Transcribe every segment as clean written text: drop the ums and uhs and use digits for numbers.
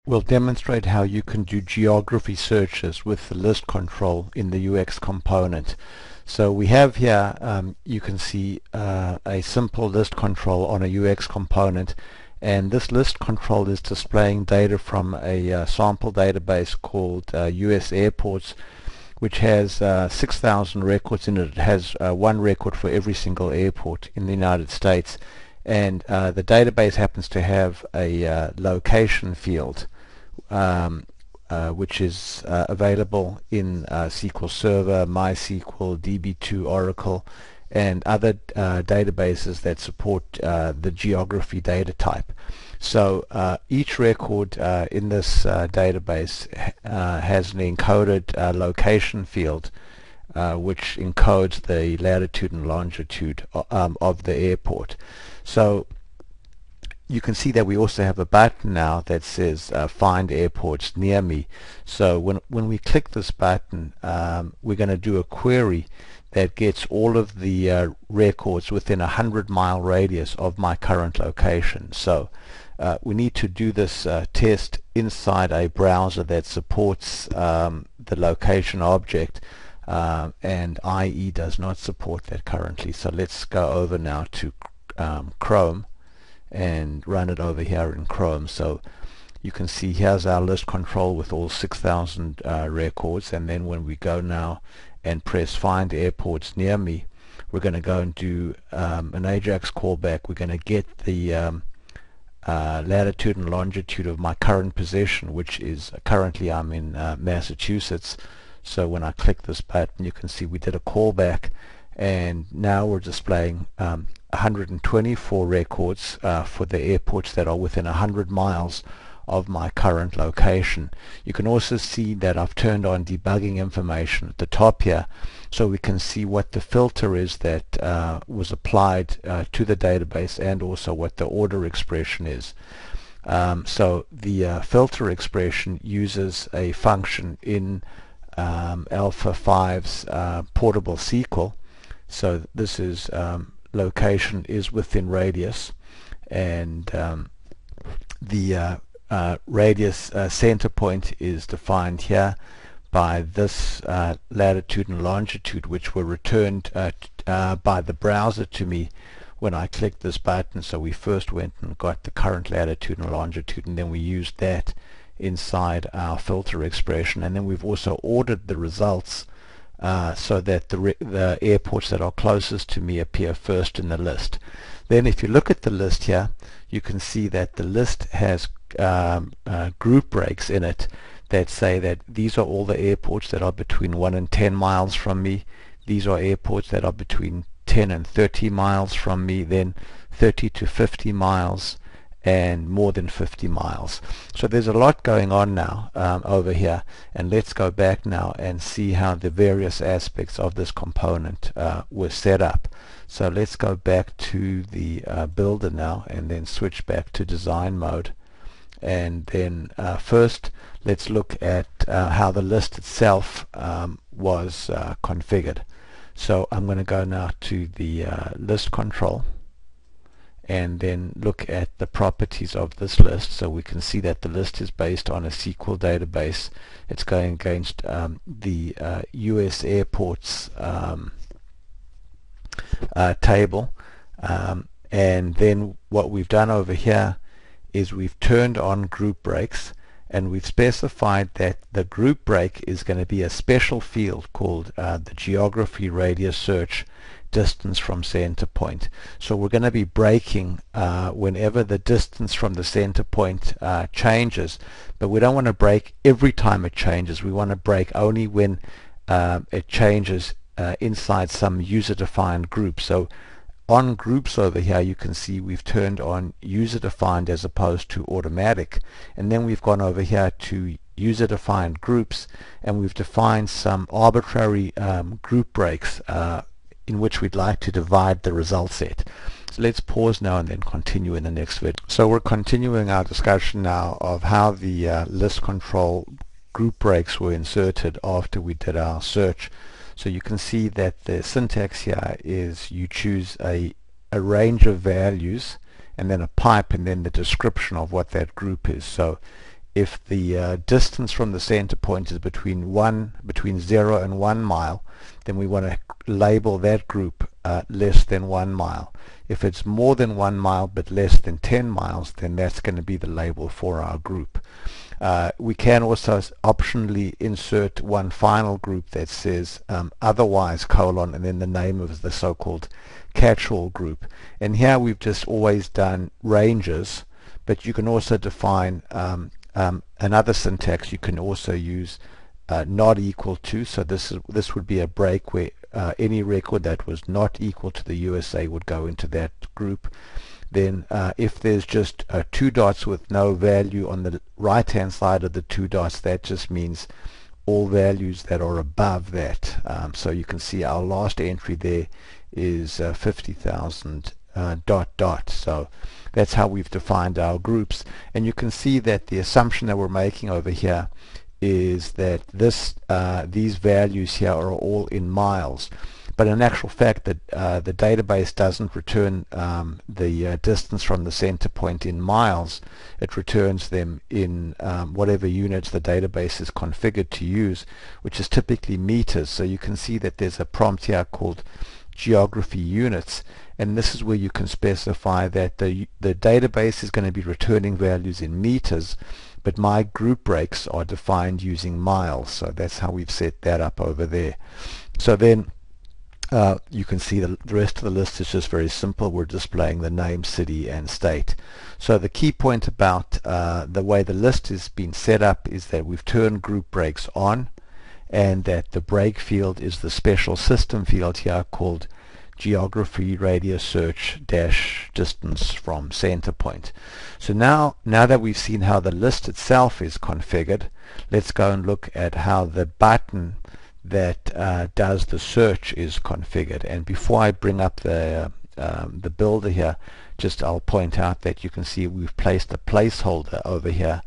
We'll demonstrate how you can do geography searches with the list control in the UX component. So we have here, you can see a simple list control on a UX component, and this list control is displaying data from a sample database called US Airports, which has 6,000 records in it. It has one record for every single airport in the United States, and the database happens to have a location field which is available in SQL Server, MySQL, DB2, Oracle, and other databases that support the geography data type. So each record in this database has an encoded location field which encodes the latitude and longitude of the airport. So you can see that we also have a button now that says find airports near me. So when we click this button, we're going to do a query that gets all of the records within a 100-mile radius of my current location. So we need to do this test inside a browser that supports the location object, and IE does not support that currently. So let's go over now to Chrome and run it over here in Chrome. So you can see here's our list control with all 6,000 records, and then when we go now and press find airports near me, we're going to go and do an AJAX callback. We're going to get the latitude and longitude of my current position, which is currently I'm in Massachusetts. So when I click this button, you can see we did a callback, and now we're displaying 124 records for the airports that are within 100 miles of my current location. You can also see that I've turned on debugging information at the top here, so we can see what the filter is that was applied to the database, and also what the order expression is. So the filter expression uses a function in Alpha 5's portable SQL. So this is location is within radius, and the radius center point is defined here by this latitude and longitude, which were returned by the browser to me when I clicked this button. So we first went and got the current latitude and longitude, and then we used that inside our filter expression, and then we've also ordered the results so that the airports that are closest to me appear first in the list. Then if you look at the list here, you can see that the list has group breaks in it that say that these are all the airports that are between 1 and 10 miles from me. These are airports that are between 10 and 30 miles from me, then 30 to 50 miles, and more than 50 miles. So there's a lot going on now over here, and let's go back now and see how the various aspects of this component were set up. So let's go back to the builder now, and then switch back to design mode, and then first let's look at how the list itself was configured. So I'm going to go now to the list control, and then look at the properties of this list. So we can see that the list is based on a SQL database. It's going against the US airports table, and then what we've done over here is we've turned on group breaks, and we've specified that the group break is going to be a special field called the geography radius search distance from center point. So we're going to be breaking whenever the distance from the center point changes, but we don't want to break every time it changes. We want to break only when it changes inside some user-defined group. So on groups over here, you can see we've turned on user-defined as opposed to automatic, and then we've gone over here to user-defined groups, and we've defined some arbitrary group breaks in which we'd like to divide the result set. So let's pause now and then continue in the next video. So we're continuing our discussion now of how the list control group breaks were inserted after we did our search. So you can see that the syntax here is you choose a range of values, and then a pipe, and then the description of what that group is. So if the distance from the center point is between 0 and 1 mile, then we want to label that group less than 1 mile. If it's more than 1 mile but less than 10 miles, then that's going to be the label for our group. We can also optionally insert one final group that says otherwise : and then the name of the so-called catch-all group. And here we've just always done ranges, but you can also define another syntax. You can also use not equal to, so this would be a break where any record that was not equal to the USA would go into that group. Then if there's just 2 dots with no value on the right hand side of the 2 dots, that just means all values that are above that. So you can see our last entry there is 50,000 ... So that's how we've defined our groups. And you can see that the assumption that we're making over here is that these values here are all in miles. But in actual fact, that the database doesn't return the distance from the center point in miles. It returns them in whatever units the database is configured to use, which is typically meters. So you can see that there's a prompt here called geography units, and this is where you can specify that the database is going to be returning values in meters, but my group breaks are defined using miles. So that's how we've set that up over there. So then you can see the rest of the list is just very simple. We're displaying the name, city, and state. So the key point about the way the list has been set up is that we've turned group breaks on, and that the break field is the special system field here called geography radius search dash distance from center point. So now that we've seen how the list itself is configured, let's go and look at how the button that does the search is configured. And before I bring up the builder here, I'll point out that you can see we've placed a placeholder over here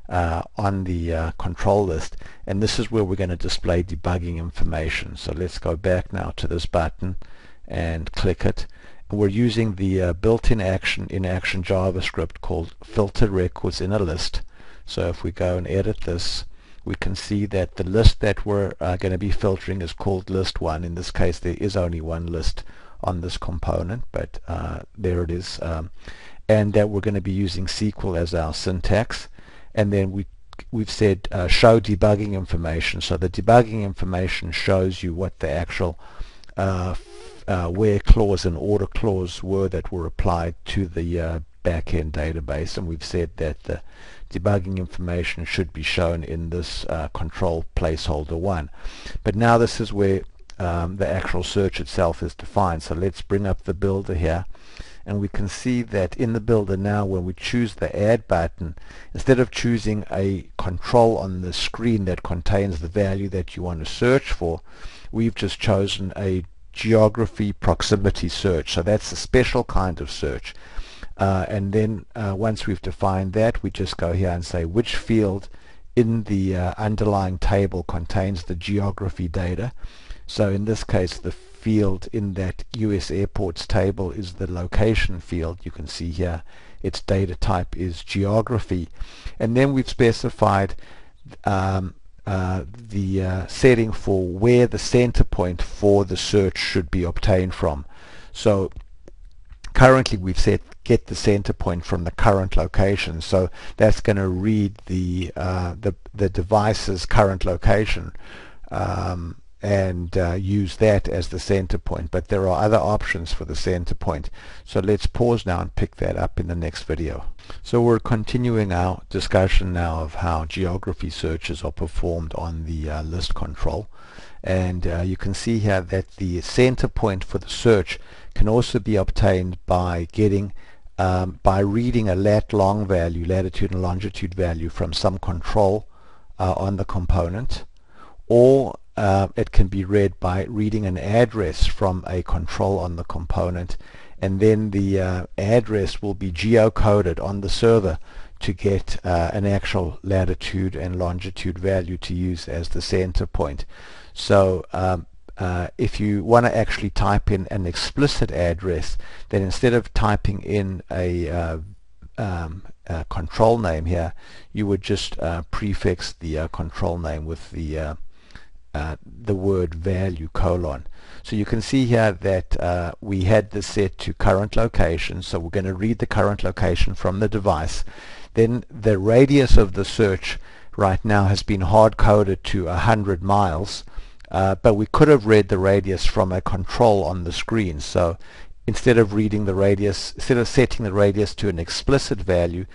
on the control list, and this is where we're going to display debugging information. So let's go back now to this button and click it. We're using the built-in action in action JavaScript called filter records in a list. So if we go and edit this, we can see that the list that we're going to be filtering is called list 1. In this case, there is only one list on this component, but there it is. And that we're going to be using SQL as our syntax. And then we've said show debugging information. So the debugging information shows you what the actual where clause and order clause were that were applied to the backend database. And we've said that the debugging information should be shown in this control placeholder 1. But now this is where the actual search itself is defined. So let's bring up the builder here, and we can see that in the builder now, when we choose the add button, instead of choosing a control on the screen that contains the value that you want to search for, we've just chosen a geography proximity search. So that's a special kind of search. And then once we've defined that, we just go here and say which field in the underlying table contains the geography data. So in this case, the field in that US airports table is the location field. You can see here its data type is geography. And then we've specified the setting for where the center point for the search should be obtained from. So currently we've set get the center point from the current location. So that's going to read the device's current location and use that as the center point. But there are other options for the center point. So let's pause now and pick that up in the next video. So we're continuing our discussion now of how geography searches are performed on the list control. And you can see here that the center point for the search can also be obtained by getting by reading a lat-long value, latitude and longitude value, from some control on the component, or it can be read by reading an address from a control on the component, and then the address will be geocoded on the server to get an actual latitude and longitude value to use as the center point. So if you want to actually type in an explicit address, then instead of typing in a control name here, you would just prefix the control name with the word value colon. So you can see here that we had this set to current location, so we're going to read the current location from the device. Then the radius of the search right now has been hard-coded to 100 miles, but we could have read the radius from a control on the screen. So instead of setting the radius to an explicit value,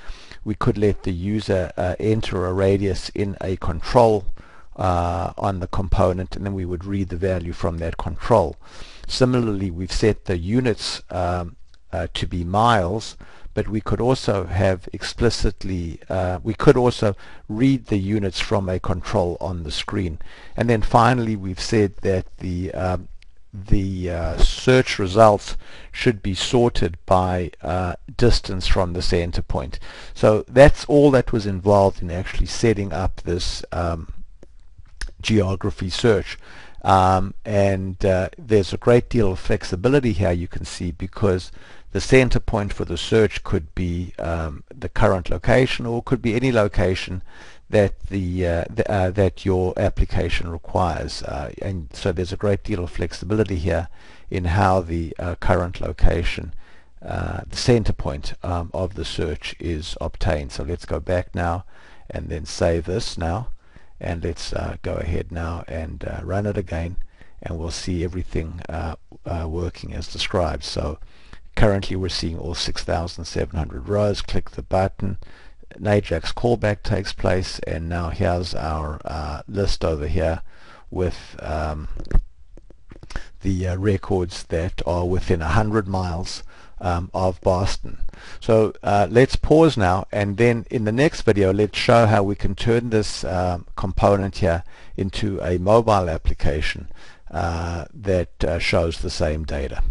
we could let the user enter a radius in a control on the component, and then we would read the value from that control. Similarly, we've set the units to be miles, but we could also have explicitly, we could also read the units from a control on the screen. And then finally, we've said that the search results should be sorted by distance from the center point. So that's all that was involved in actually setting up this geography search. And there's a great deal of flexibility here, you can see, because the center point for the search could be the current location, or could be any location that that your application requires, and so there's a great deal of flexibility here in how the current location, the center point of the search, is obtained. So let's go back now and then save this now, and let's go ahead now and run it again, and we'll see everything working as described. So currently we're seeing all 6,700 rows. Click the button, an AJAX callback takes place, and now here's our list over here with the records that are within 100 miles of Boston. So let's pause now, and then in the next video let's show how we can turn this component here into a mobile application that shows the same data.